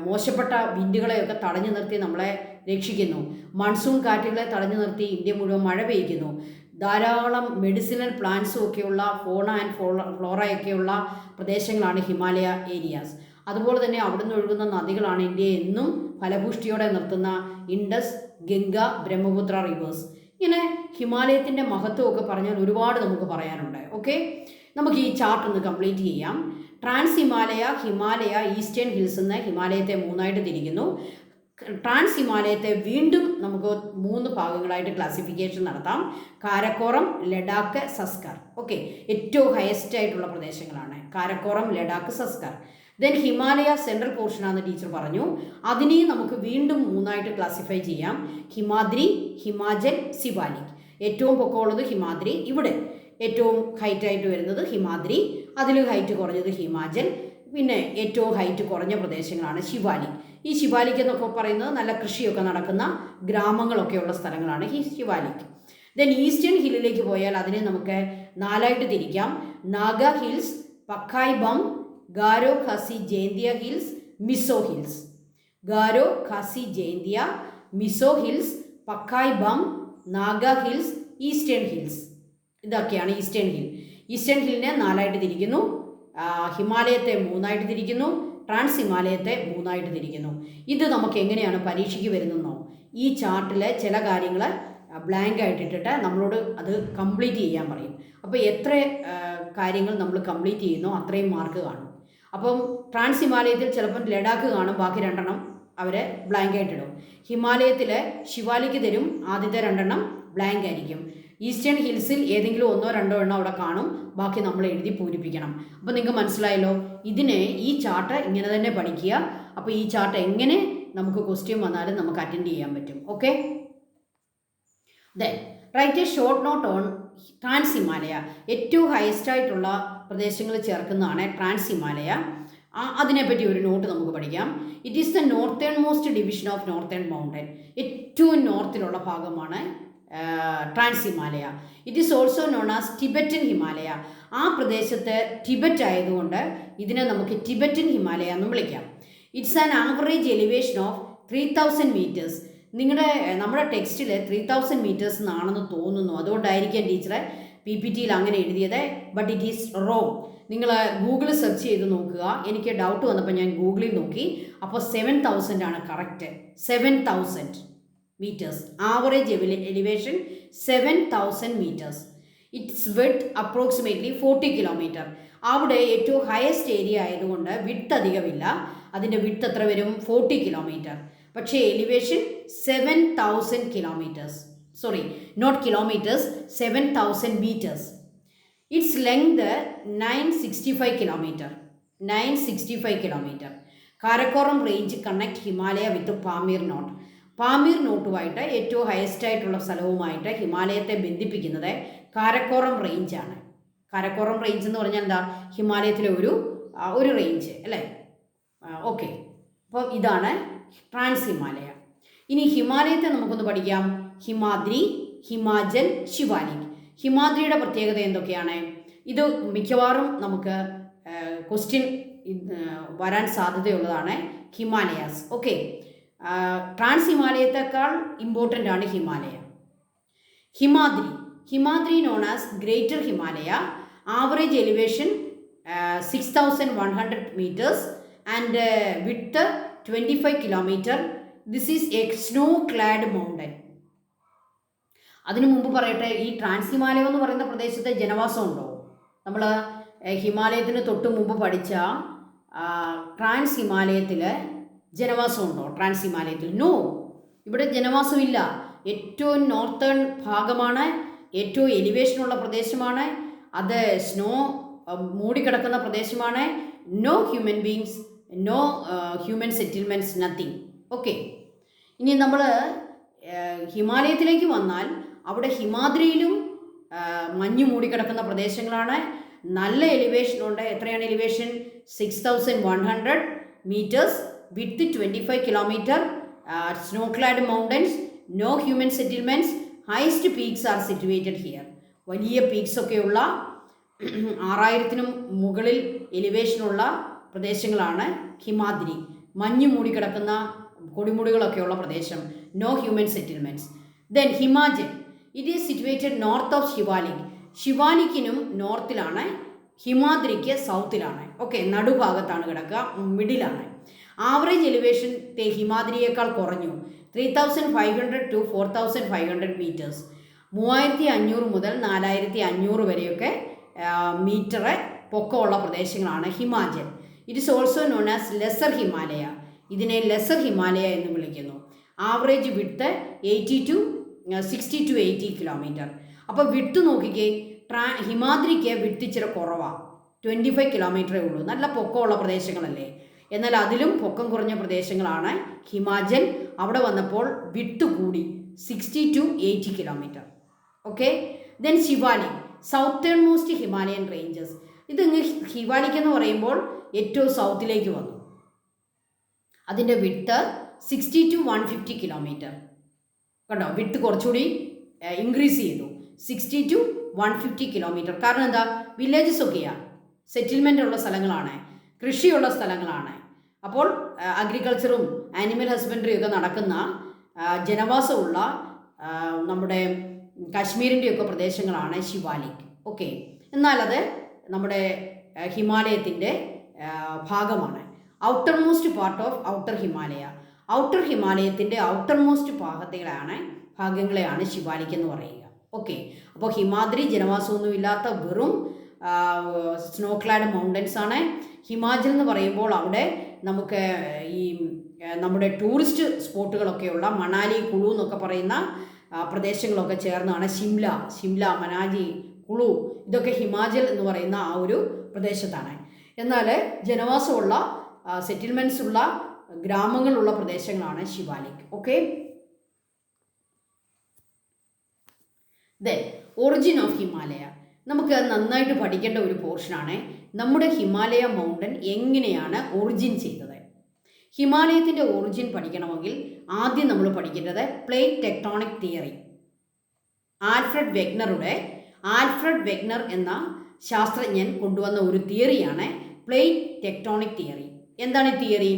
A: മോശപ്പെട്ട വിൻഡുകളെയൊക്കെ തടഞ്ഞു നിർത്തി നമ്മളെ രക്ഷിക്കുന്നു. മൺസൂൺ കാറ്റുകളെ തടഞ്ഞു നിർത്തി ഇന്ത്യ മുഴുവൻ മഴ പെയ്യ്ക്കുന്നു. ധാരാളം മെഡിസിനൽ പ്ലാന്റ്സും ഒക്കെയുള്ള ഫോണ ആൻഡ് ഫ്ലോറയൊക്കെയുള്ള പ്രദേശങ്ങളാണ് ഹിമാലയ ഏരിയാസ്. അതുപോലെ തന്നെ അവിടുന്ന് ഒഴുകുന്ന നദികളാണ് ഇന്ത്യയെ എന്നും ഫലപുഷ്ടിയോടെ നിർത്തുന്ന ഇൻഡസ്, ഗംഗ, ബ്രഹ്മപുത്ര റിവേഴ്സ്. ഇങ്ങനെ ഹിമാലയത്തിൻ്റെ മഹത്വമൊക്കെ പറഞ്ഞാൽ ഒരുപാട് നമുക്ക് പറയാനുണ്ട്. ഓക്കെ, നമുക്ക് ഈ ചാർട്ട് ഒന്ന് കംപ്ലീറ്റ് ചെയ്യാം. ട്രാൻസ് ഹിമാലയ, ഈസ്റ്റേൺ ഹിൽസ് എന്ന് ഹിമാലയത്തെ മൂന്നായിട്ട് തിരിക്കുന്നു. ട്രാൻസ് ഹിമാലയത്തെ വീണ്ടും നമുക്ക് 3 ഭാഗങ്ങളായിട്ട് ക്ലാസിഫിക്കേഷൻ നടത്താം. കാരക്കോറം, ലഡാക്ക്, സസ്കർ. ഓക്കെ, ഏറ്റവും ഹയസ്റ്റ് ആയിട്ടുള്ള പ്രദേശങ്ങളാണ് കാരക്കോറം, ലഡാക്ക്, സസ്കർ. ദെൻ ഹിമാലയ സെൻട്രൽ പോർഷനാണെന്ന് ടീച്ചർ പറഞ്ഞു. അതിനെയും നമുക്ക് വീണ്ടും 3ആയിട്ട് ക്ലാസിഫൈ ചെയ്യാം. ഹിമാദ്രി, ഹിമാചൽ, സിവാലിക്. ഏറ്റവും പൊക്കമുള്ളത് ഹിമാദ്രി. ഇവിടെ ഏറ്റവും ഹൈറ്റായിട്ട് വരുന്നത് ഹിമാദ്രി, അതിൽ ഹൈറ്റ് കുറഞ്ഞത് ഹിമാചൽ, പിന്നെ ഏറ്റവും ഹൈറ്റ് കുറഞ്ഞ പ്രദേശങ്ങളാണ് ശിവാലിക്. ഈ ശിവാലിക് എന്നൊക്കെ പറയുന്നത് നല്ല കൃഷിയൊക്കെ നടക്കുന്ന ഗ്രാമങ്ങളൊക്കെയുള്ള സ്ഥലങ്ങളാണ് ഈ ശിവാലിക്. ദെൻ ഈസ്റ്റേൺ ഹില്ലിലേക്ക് പോയാൽ അതിനെ നമുക്ക് 4ആയിട്ട് തിരിക്കാം. Naga hills, Patkai Bum, Garo Khasi Jaintia hills, Mizo hills. Garo Khasi Jaintia, Mizo hills, Patkai Bum, Naga hills, eastern hills. ഇതൊക്കെയാണ് ഈസ്റ്റേൺ ഹിൽ. ഈസ്റ്റേൺ ഹില്ലിനെ 4ആയിട്ട് തിരിക്കുന്നു. ഹിമാലയത്തെ 3ആയിട്ട് തിരിക്കുന്നു. ട്രാൻസ് ഹിമാലയത്തെ 3ആയിട്ട് തിരിക്കുന്നു. ഇത് നമുക്ക് എങ്ങനെയാണ് പരീക്ഷയ്ക്ക് വരുന്നതെന്നോ, ഈ ചാർട്ടിൽ ചില കാര്യങ്ങൾ ബ്ലാങ്ക് ആയിട്ടിട്ടിട്ട് നമ്മളോട് അത് കംപ്ലീറ്റ് ചെയ്യാൻ പറയും. അപ്പോൾ എത്ര കാര്യങ്ങൾ നമ്മൾ കംപ്ലീറ്റ് ചെയ്യുന്നോ അത്രയും മാർക്ക് കാണും. അപ്പം ട്രാൻസ് ഹിമാലയത്തിൽ ചിലപ്പം ലഡാക്ക് കാണും, ബാക്കി 2 അവർ ബ്ലാങ്ക് ആയിട്ടിടും. ഹിമാലയത്തിൽ ശിവാലിക്ക് തരും, ആദ്യത്തെ 2 ബ്ലാങ്ക് ആയിരിക്കും. ഈസ്റ്റേൺ ഹിൽസിൽ ഏതെങ്കിലും 1 or 2 അവിടെ കാണും, ബാക്കി നമ്മൾ എഴുതി പൂരിപ്പിക്കണം. അപ്പോൾ നിങ്ങൾക്ക് മനസ്സിലായല്ലോ. ഈ ചാർട്ട് ഇങ്ങനെ തന്നെ പഠിക്കുക. അപ്പോൾ ഈ ചാർട്ട് എങ്ങനെ നമുക്ക് ക്വസ്റ്റ്യൻ വന്നാലും നമുക്ക് അറ്റൻഡ് ചെയ്യാൻ പറ്റും. Okay, then write a short note on trans Himalaya. ഏറ്റവും ഹയസ്റ്റ് ആയിട്ടുള്ള പ്രദേശങ്ങൾ ചേർക്കുന്നതാണ് ട്രാൻസ് ഹിമാലയ. അതിനെപ്പറ്റി ഒരു നോട്ട് നമുക്ക് പഠിക്കാം. It is the northern most division of northern mountain. ഏറ്റവും നോർത്തിലുള്ള ഭാഗമാണ് trans Himalaya. It is also known as Tibetan Himalaya. ആ പ്രദേശത്ത് ടിബറ്റ് ആയതുകൊണ്ട് ഇതിനെ നമുക്ക് ടിബറ്റൻ ഹിമാലയ എന്നും വിളിക്കാം. It's an average elevation of 3000 metres. നമ്മുടെ ടെക്സ്റ്റിൽ 3000 മീറ്റേഴ്സ് എന്നാണെന്ന് തോന്നുന്നു, അതുകൊണ്ടായിരിക്കാം ടീച്ചറെ PPTയിൽ അങ്ങനെ എഴുതിയത്. But it is wrong. നിങ്ങൾ ഗൂഗിളിൽ സെർച്ച് ചെയ്ത് നോക്കുക. എനിക്ക് ഡൗട്ട് വന്നപ്പോൾ ഞാൻ ഗൂഗിളിൽ നോക്കി, അപ്പോൾ 7000 ആണ് correct. 7000 meters. Average elevation 7000 meters. Its width approximately 40 kilometer. അവിടെ ഏറ്റവും ഹയസ്റ്റ് ഏരിയ ആയതുകൊണ്ട് വിഡ്ത്ത് അധികമില്ല. അതിൻ്റെ വിഡ്ത്ത് എത്ര വരും? 40 കിലോമീറ്റർ. പക്ഷേ elevation 7000 kilometres. Sorry, not kilometres, 7000 metres. Its length 965 kilometre. 965 kilometre. Karakoram range connect Himalaya with Pamir knot. Pamir നോട്ടുമായിട്ട് ഏറ്റവും ഹയസ്റ്റ് ആയിട്ടുള്ള സ്ഥലവുമായിട്ട് ഹിമാലയത്തെ ബന്ധിപ്പിക്കുന്നത് കാരക്കോറം റേഞ്ചാണ്. കാരക്കോറം റേഞ്ച് എന്ന് പറഞ്ഞാൽ എന്താ? ഹിമാലയത്തിലെ ഒരു റേഞ്ച് അല്ലേ? ഓക്കെ, അപ്പോൾ ഇതാണ് ട്രാൻസ് ഹിമാലയ. ഇനി ഹിമാലയത്തെ നമുക്കൊന്ന് പഠിക്കാം. ഹിമാദ്രി, ഹിമാചൽ, ശിവാലിക്. ഹിമാദ്രിയുടെ പ്രത്യേകത എന്തൊക്കെയാണ്? ഇത് മിക്കവാറും നമുക്ക് ക്വസ്റ്റ്യൻ വരാൻ സാധ്യതയുള്ളതാണ്. ഹിമാലയാസ്. ഓക്കെ, ട്രാൻസ് ഹിമാലയത്തെക്കാൾ ഇമ്പോർട്ടൻ്റ് ആണ് Himalaya. Himadri, Himadri known as greater Himalaya. Average elevation 6100 metres and width 25 kilometre. This is a snow clad mountain. അതിനു മുമ്പ് പറയട്ടെ, ഈ ട്രാൻസ് ഹിമാലയം എന്ന് പറയുന്ന പ്രദേശത്തെ ജനവാസം ഉണ്ടോ? നമ്മൾ ഹിമാലയത്തിന് തൊട്ട് മുമ്പ് പഠിച്ച ട്രാൻസ് ഹിമാലയത്തിൽ ജനവാസം ഉണ്ടോ? ട്രാൻസ് ഹിമാലയത്തിൽ നോ, ഇവിടെ ജനവാസമില്ല. ഏറ്റവും നോർത്തേൺ ഭാഗമാണ്, ഏറ്റവും എലിവേഷനുള്ള പ്രദേശമാണ്, അത് സ്നോ മൂടിക്കിടക്കുന്ന പ്രദേശമാണ്. No human beings, no human settlements, nothing. Okay, ഇനി നമ്മൾ ഹിമാലയത്തിലേക്ക് വന്നാൽ അവിടെ ഹിമാദ്രിയിലും മഞ്ഞ് മൂടിക്കിടക്കുന്ന പ്രദേശങ്ങളാണ്. നല്ല എലിവേഷനുണ്ട്. എത്രയാണ് elevation? 6100 metres, width 25 kilometer, snow-clad mountains, no human settlements, highest peaks are situated here. വലിയ പീക്സ് ഒക്കെയുള്ള 6000-നും മുകളിൽ എലിവേഷനുള്ള പ്രദേശങ്ങളാണ് ഹിമാദ്രി. മഞ്ഞ് മൂടിക്കിടക്കുന്ന കൊടിമുടികളൊക്കെയുള്ള പ്രദേശം. No human settlements. Then Himachal, it is situated north of Shivalik. ശിവാലിക്കിനും നോർത്തിലാണ്, ഹിമാദ്രിക്ക് സൗത്തിലാണ്. ഓക്കെ, നടുഭാഗത്താണ് കിടക്കുക, മിഡിലാണ്. ആവറേജ് എലിവേഷൻ ഹിമാദ്രിയേക്കാൾ കുറഞ്ഞു. 3500 to 4500 മീറ്റേഴ്സ്. 3500 മുതൽ 4500 വരെയൊക്കെ മീറ്റർ പൊക്കമുള്ള പ്രദേശങ്ങളാണ് Himachal. It is also known as lesser Himalaya. ഇതിനെ ലെസർ ഹിമാലയ എന്ന് വിളിക്കുന്നു. Average width 60 to 80 kilometre. അപ്പോൾ വിഡ്ത്ത് നോക്കിക്കേ, ഹിമാദ്രിക്ക് വിഡ്ത്ത് ഇച്ചിരി കുറവാണ്, 25 കിലോമീറ്ററേ ഉള്ളൂ. നല്ല പൊക്കമുള്ള പ്രദേശങ്ങളല്ലേ. എന്നാൽ അതിലും പൊക്കം കുറഞ്ഞ പ്രദേശങ്ങളാണ് ഹിമാചൽ. അവിടെ വന്നപ്പോൾ വിഡ്ത്ത് കൂടി, 60 to 80 kilometre. Okay, then Shivalik, southern most Himalayan ranges. ഇത് ഹിമാലിക് എന്ന് പറയുമ്പോൾ ഏറ്റവും സൗത്തിലേക്ക് വന്നു. അതിൻ്റെ വിഡ്ത്ത് 60 to 150 കിലോമീറ്റർ. കണ്ടോ, വിഡ്ത്ത് കുറച്ചുകൂടി ഇൻക്രീസ് ചെയ്തു, 60 to 150 കിലോമീറ്റർ. കാരണം എന്താ? വില്ലേജസ് ഒക്കെയാണ്, സെറ്റിൽമെൻ്റ് ഉള്ള സ്ഥലങ്ങളാണ്, കൃഷിയുള്ള സ്ഥലങ്ങളാണ്. അപ്പോൾ അഗ്രികൾച്ചറും ആനിമൽ ഹസ്ബൻഡറിയും ഒക്കെ നടക്കുന്ന ജനവാസമുള്ള നമ്മുടെ കാശ്മീരിൻ്റെയൊക്കെ പ്രദേശങ്ങളാണ് ശിവാലിക്. ഓക്കെ, എന്നാൽ അത് നമ്മുടെ ഹിമാലയത്തിൻ്റെ ഭാഗമാണ്. Outer most part of outer Himalaya. Outer ഹിമാലയത്തിൻ്റെ ഔട്ടർ മോസ്റ്റ് ഭാഗങ്ങളെയാണ് ശിവാലിക് എന്ന് പറയുക. ഓക്കെ, അപ്പോൾ ഹിമാദ്രി ജനവാസമൊന്നുമില്ലാത്ത വെറും സ്നോ ക്ലാഡ് മൗണ്ടൻസ് ആണ്. ഹിമാചൽ എന്ന് പറയുമ്പോൾ അവിടെ നമുക്ക് ഈ നമ്മുടെ ടൂറിസ്റ്റ് സ്പോട്ടുകളൊക്കെയുള്ള മണാലി, കുളു എന്നൊക്കെ പറയുന്ന പ്രദേശങ്ങളൊക്കെ ചേർന്നാണ് ഷിംല, മനാലി, കുളു, ഇതൊക്കെ ഹിമാചൽ എന്ന് പറയുന്ന ആ ഒരു പ്രദേശത്താണ്. എന്നാൽ ജനവാസമുള്ള സെറ്റിൽമെൻറ്റ്സ് ഉള്ള ഗ്രാമങ്ങളുള്ള പ്രദേശങ്ങളാണ് Shivalik. Okay, then origin of Himalaya. നമുക്ക് നന്നായിട്ട് പഠിക്കേണ്ട ഒരു പോർഷനാണ് നമ്മുടെ ഹിമാലയ മൗണ്ടൻ എങ്ങനെയാണ് ഒറിജിൻ ചെയ്തത്. ഹിമാലയത്തിൻ്റെ ഒറിജിൻ പഠിക്കണമെങ്കിൽ ആദ്യം നമ്മൾ പഠിക്കേണ്ടത് plate tectonic theory. Alfred Wegener എന്ന ശാസ്ത്രജ്ഞൻ കൊണ്ടുവന്ന ഒരു തിയറിയാണ് പ്ലേറ്റ് ടെക്ടോണിക് തിയറി. എന്താണ് ഈ തിയറി?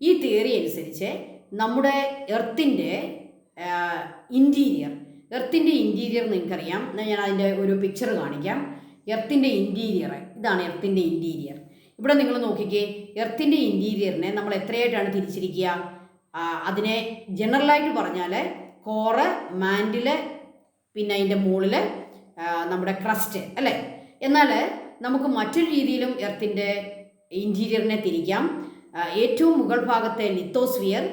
A: ഈ തിയറി അനുസരിച്ച് നമ്മുടെ എർത്തിൻ്റെ ഇൻറ്റീരിയർ നിങ്ങൾക്കറിയാം. ഞാൻ അതിൻ്റെ ഒരു പിക്ചർ കാണിക്കാം. ഇതാണ് എർത്തിൻ്റെ ഇൻറ്റീരിയർ. ഇവിടെ നിങ്ങൾ നോക്കിക്കേ, എർത്തിൻ്റെ ഇൻറ്റീരിയറിനെ നമ്മൾ എത്രയായിട്ടാണ് തിരിച്ചിരിക്കുക? അതിനെ ജനറലായിട്ട് പറഞ്ഞാൽ കോറ്, മാൻഡില്, പിന്നെ അതിൻ്റെ മുകളിൽ നമ്മുടെ ക്രസ്റ്റ് അല്ലേ. എന്നാൽ നമുക്ക് മറ്റൊരു രീതിയിലും എർത്തിൻ്റെ ഇൻറ്റീരിയറിനെ തിരിക്കാം. ഏറ്റവും മുകൾ ഭാഗത്തെ ലിത്തോസ്ഫിയർ,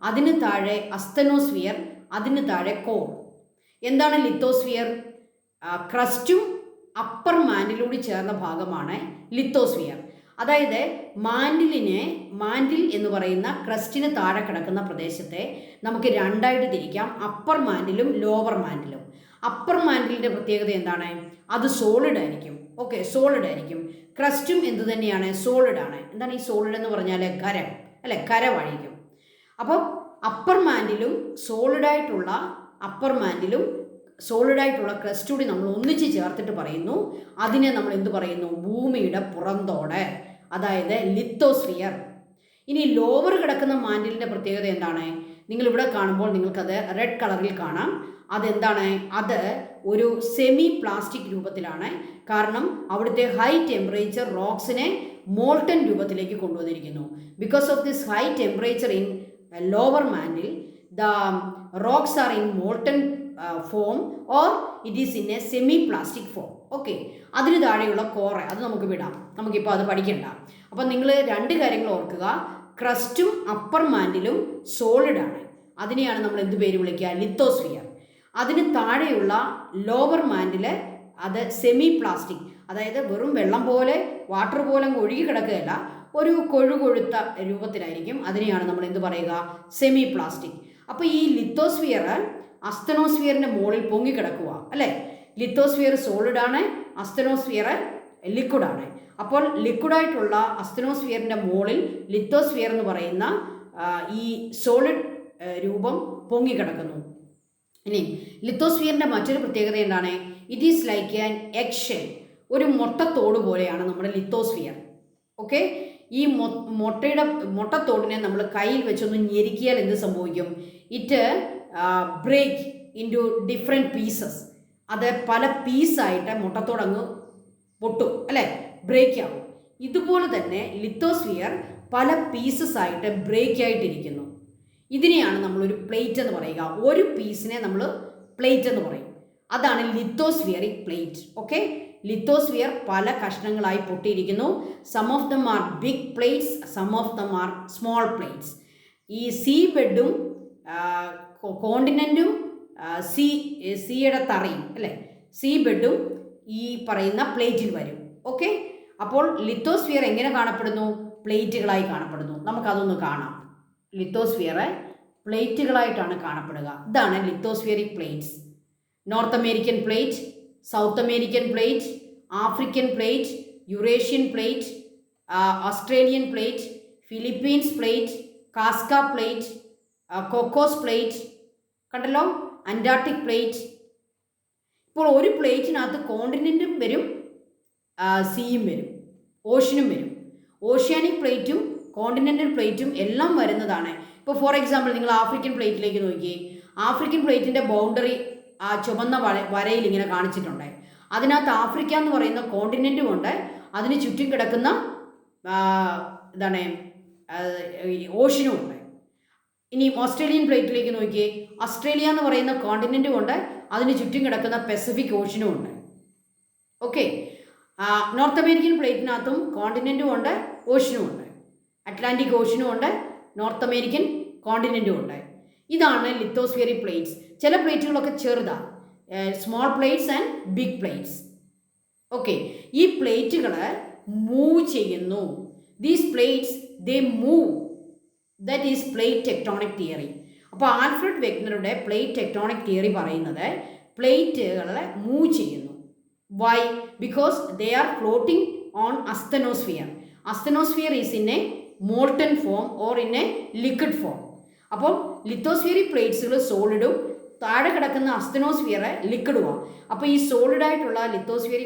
A: അതിന് താഴെ അസ്തനോസ്ഫിയർ, അതിന് താഴെ കോർ. എന്താണ് ലിത്തോസ്ഫിയർ? ക്രസ്റ്റും അപ്പർ മാൻഡിലൂടെ ചേർന്ന ഭാഗമാണ് ലിത്തോസ്ഫിയർ. അതായത് മാൻഡിൽ എന്ന് പറയുന്ന ക്രസ്റ്റിന് താഴെ കിടക്കുന്ന പ്രദേശത്തെ നമുക്ക് രണ്ടായിട്ട് തിരിക്കാം, അപ്പർ മാൻഡിലും ലോവർ മാൻഡിലും. അപ്പർ മാൻഡിലിൻ്റെ പ്രത്യേകത എന്താണ്? അത് സോളിഡ് ആയിരിക്കും. സോളിഡ് ആയിരിക്കും. ക്രസ്റ്റും എന്തു തന്നെയാണ്? സോളിഡ് ആണ്. എന്താണ് ഈ സോളിഡ് എന്ന് പറഞ്ഞാൽ? കരം അല്ലെ, കരമായിരിക്കും. അപ്പം അപ്പർ മാൻഡിലും സോളിഡായിട്ടുള്ള ക്രസ്റ്റ് കൂടി നമ്മൾ ഒന്നിച്ച് ചേർത്തിട്ട് പറയുന്നു, അതിനെ നമ്മൾ എന്ത് പറയുന്നു? ഭൂമിയുടെ പുറന്തോട്, അതായത് ലിത്തോസ്ഫിയർ. ഇനി ലോവർ കിടക്കുന്ന മാൻഡിലിൻ്റെ പ്രത്യേകത എന്താണ്? നിങ്ങളിവിടെ കാണുമ്പോൾ നിങ്ങൾക്കത് റെഡ് കളറിൽ കാണാം. അതെന്താണ്? അത് ഒരു സെമി പ്ലാസ്റ്റിക് രൂപത്തിലാണ്. കാരണം അവിടുത്തെ ഹൈ ടെമ്പറേച്ചർ റോക്സിനെ മോൾട്ടൻ രൂപത്തിലേക്ക് കൊണ്ടുവന്നിരിക്കുന്നു. Because of this high temperature in lower mantle, the rocks are in molten form or it is in a semi plastic form. അതിന് താഴെയുള്ള കോറ് അത് നമുക്ക് വിടാം, നമുക്കിപ്പോൾ അത് പഠിക്കണ്ട. അപ്പം നിങ്ങൾ രണ്ട് കാര്യങ്ങൾ ഓർക്കുക. ക്രസ്റ്റും അപ്പർ മാൻഡിലും സോളിഡാണ്. അതിനെയാണ് നമ്മൾ എന്ത് പേര് വിളിക്കുക? ലിത്തോസ്ഫിയർ. അതിന് താഴെയുള്ള ലോവർ മാൻഡിൽ അത് സെമി പ്ലാസ്റ്റിക്, അതായത് വെറും വെള്ളം പോലെ വാട്ടർ പോലെ ഒഴുകി കിടക്കുകയല്ല, ഒരു കൊഴുകൊഴുത്ത രൂപത്തിലായിരിക്കും. അതിനെയാണ് നമ്മൾ എന്ത് പറയുക? Semi plastic. അപ്പോൾ ഈ ലിത്തോസ്ഫിയർ അസ്തനോസ്ഫിയറിൻ്റെ മുകളിൽ പൊങ്ങിക്കിടക്കുക അല്ലേ. ലിത്തോസ്ഫിയർ സോളിഡാണ്, അസ്തനോസ്ഫിയർ ലിക്വിഡാണ്. അപ്പോൾ ലിക്വിഡായിട്ടുള്ള അസ്തനോസ്ഫിയറിൻ്റെ മുകളിൽ ലിത്തോസ്ഫിയർ എന്ന് പറയുന്ന ഈ സോളിഡ് രൂപം പൊങ്ങിക്കിടക്കുന്നു. ഇനി ലിത്തോസ്ഫിയറിൻ്റെ മറ്റൊരു പ്രത്യേകത എന്താണ്? It is like an egg, ഒരു മുട്ടത്തോട് പോലെയാണ് നമ്മുടെ ലിത്തോസ്ഫിയർ. ഈ മുട്ടത്തോടിനെ നമ്മൾ കയ്യിൽ വെച്ചൊന്ന് ഞെരുക്കിയാൽ എന്ത് സംഭവിക്കും? It break into different pieces. അത് പല പീസായിട്ട് മുട്ടത്തോടങ്ങ് പൊട്ടും അല്ലേ, ബ്രേക്ക് ആവും. ഇതുപോലെ തന്നെ ലിത്തോസ്ഫിയർ പല പീസസ് ആയിട്ട് ബ്രേക്ക് ആയിട്ടിരിക്കുന്നു. ഇതിനെയാണ് നമ്മളൊരു പ്ലേറ്റ് എന്ന് പറയുക. ഒരു പീസിനെ നമ്മൾ പ്ലേറ്റ് എന്ന് പറയും. അതാണ് ലിത്തോസ്ഫിയറിക് പ്ലേറ്റ്. ലിത്തോസ്ഫിയർ പല കഷ്ണങ്ങളായി പൊട്ടിയിരിക്കുന്നു. Some of them are big plates, some of them are small plates. ഈ സീ ബെഡും കോണ്ടിനെൻറ്റും സീയുടെ തറയും അല്ലേ, സീ ബെഡും ഈ പറയുന്ന പ്ലേറ്റിൽ വരും. അപ്പോൾ ലിത്തോസ്ഫിയർ എങ്ങനെ കാണപ്പെടുന്നു? പ്ലേറ്റുകളായി കാണപ്പെടുന്നു. നമുക്കതൊന്ന് കാണാം. ലിത്തോസ്ഫിയർ പ്ലേറ്റുകളായിട്ടാണ് കാണപ്പെടുക. ഇതാണ് lithospheric plates. North American plate, South American plate, African plate, Eurasian plate, Australian plate, Philippines plate, കാസ്ക പ്ലേറ്റ്, കോക്കോസ് പ്ലേറ്റ്, കണ്ടല്ലോ, അന്റാർട്ടിക് പ്ലേറ്റ്. ഇപ്പോൾ ഒരു പ്ലേറ്റിനകത്ത് കോണ്ടിനെൻറ്റും വരും, സീയും വരും, ഓഷ്യനും വരും. ഓഷ്യാനിക് പ്ലേറ്റും കോണ്ടിനെൻ്റൽ പ്ലേറ്റും എല്ലാം വരുന്നതാണ്. ഇപ്പോൾ ഫോർ എക്സാമ്പിൾ നിങ്ങൾ ആഫ്രിക്കൻ പ്ലേറ്റിലേക്ക് നോക്കിയേ. ആഫ്രിക്കൻ പ്ലേറ്റിൻ്റെ ബൗണ്ടറി ആ ചുവന്ന വരയിൽ ഇങ്ങനെ കാണിച്ചിട്ടുണ്ട്. അതിനകത്ത് ആഫ്രിക്ക എന്ന് പറയുന്ന കോണ്ടിനെൻറ്റും ഉണ്ട്, അതിന് ചുറ്റും കിടക്കുന്ന ഓഷ്യനും ഉണ്ട്. ഇനി ഓസ്ട്രേലിയൻ പ്ലേറ്റിലേക്ക് നോക്കിയേ. ഓസ്ട്രേലിയ എന്ന് പറയുന്ന കോണ്ടിനെൻറ്റും ഉണ്ട്, അതിന് ചുറ്റും കിടക്കുന്ന പസഫിക് ഓഷ്യനും ഉണ്ട്. നോർത്ത് അമേരിക്കൻ പ്ലേറ്റിനകത്തും കോണ്ടിനെൻറ്റും ഉണ്ട്, ഓഷ്യനും ഉണ്ട്. അറ്റ്ലാന്റിക് ഓഷ്യനും ഉണ്ട്, നോർത്ത് അമേരിക്കൻ കോണ്ടിനെൻറ്റും ഉണ്ട്. ഇതാണ് ലിത്തോസ്ഫിയറിക് പ്ലേറ്റ്സ്. ചില പ്ലേറ്റുകളൊക്കെ ചെറുതാണ്, small plates and big plates. ഈ പ്ലേറ്റുകൾ മൂവ് ചെയ്യുന്നു. These plates they move. That is plate tectonic theory. അപ്പോൾ ആൽഫ്രഡ് വെഗ്നറുടെ പ്ലേറ്റ് ടെക്ടോണിക് തിയറി പറയുന്നത് പ്ലേറ്റുകൾ മൂവ് ചെയ്യുന്നു. Why? Because they are floating on asthenosphere. Asthenosphere is in a molten form or in a liquid form. അപ്പോൾ lithospheric പ്ലേറ്റ്സുകൾ സോളിഡും താഴെ കിടക്കുന്ന അസ്തനോസ്ഫിയർ ലിക്വിഡുമാണ്. അപ്പോൾ ഈ സോളിഡായിട്ടുള്ള ലിത്തോസ്ഫിയറിക്